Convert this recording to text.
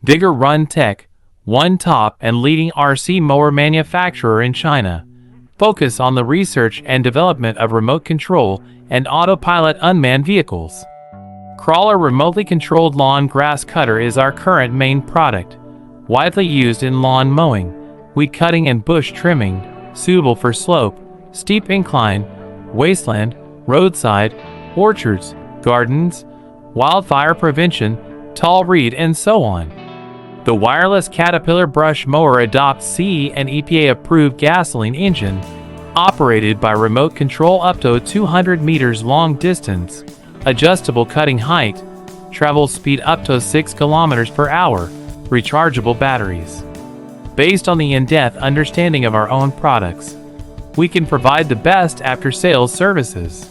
Vigorun Tech, one top and leading RC mower manufacturer in China, focus on the research and development of remote control and autopilot unmanned vehicles. Crawler remotely controlled lawn grass cutter is our current main product, widely used in lawn mowing, weed cutting and bush trimming, suitable for slope, steep incline, wasteland, roadside, orchards, gardens, wildfire prevention, tall reed and so on. The wireless Caterpillar brush mower adopts CE and EPA approved gasoline engine, operated by remote control up to 200 meters long distance, adjustable cutting height, travel speed up to 6 kilometers per hour, rechargeable batteries. Based on the in-depth understanding of our own products, we can provide the best after-sales services.